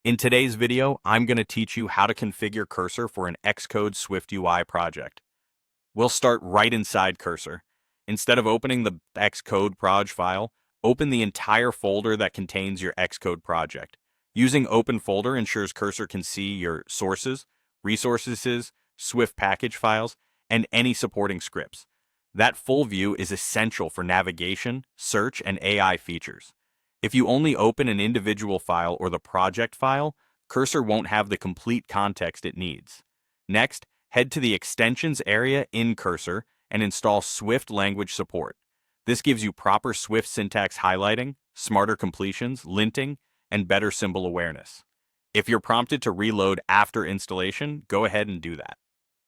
In today's video, I'm going to teach you how to configure Cursor for an Xcode SwiftUI project. We'll start right inside Cursor. Instead of opening the Xcode proj file, open the entire folder that contains your Xcode project. Using Open Folder ensures Cursor can see your sources, resources, Swift package files, and any supporting scripts. That full view is essential for navigation, search, and AI features. If you only open an individual file or the project file, Cursor won't have the complete context it needs. Next, head to the Extensions area in Cursor and install Swift language support. This gives you proper Swift syntax highlighting, smarter completions, linting, and better symbol awareness. If you're prompted to reload after installation, go ahead and do that.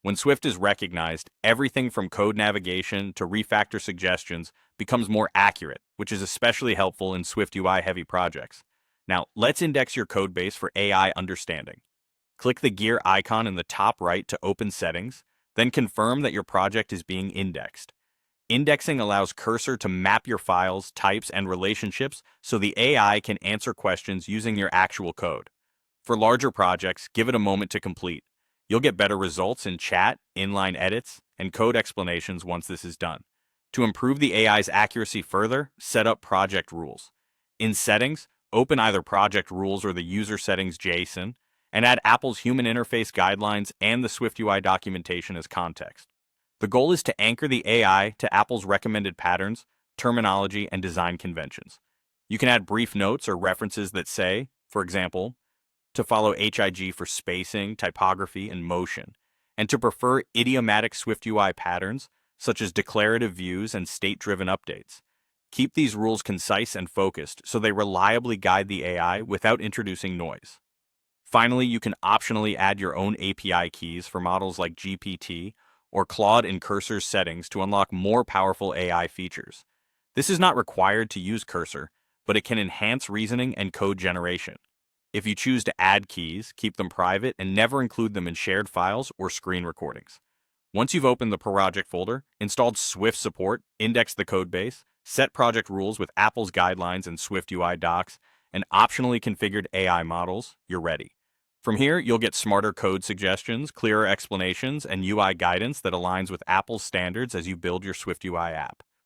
When Swift is recognized, everything from code navigation to refactor suggestions becomes more accurate, which is especially helpful in SwiftUI heavy projects. Now, let's index your codebase for AI understanding. Click the gear icon in the top right to open settings, then confirm that your project is being indexed. Indexing allows Cursor to map your files, types, and relationships so the AI can answer questions using your actual code. For larger projects, give it a moment to complete. You'll get better results in chat, inline edits, and code explanations once this is done. To improve the AI's accuracy further, set up project rules. In Settings, open either Project Rules or the User Settings JSON, and add Apple's Human Interface Guidelines and the SwiftUI documentation as context. The goal is to anchor the AI to Apple's recommended patterns, terminology, and design conventions. You can add brief notes or references that say, for example, to follow HIG for spacing, typography, and motion, and to prefer idiomatic SwiftUI patterns, such as declarative views and state-driven updates. Keep these rules concise and focused so they reliably guide the AI without introducing noise. Finally, you can optionally add your own API keys for models like GPT or Claude in Cursor's settings to unlock more powerful AI features. This is not required to use Cursor, but it can enhance reasoning and code generation. If you choose to add keys, keep them private and never include them in shared files or screen recordings. Once you've opened the project folder, installed Swift support, indexed the codebase, set project rules with Apple's guidelines and SwiftUI docs, and optionally configured AI models, you're ready. From here, you'll get smarter code suggestions, clearer explanations, and UI guidance that aligns with Apple's standards as you build your SwiftUI app.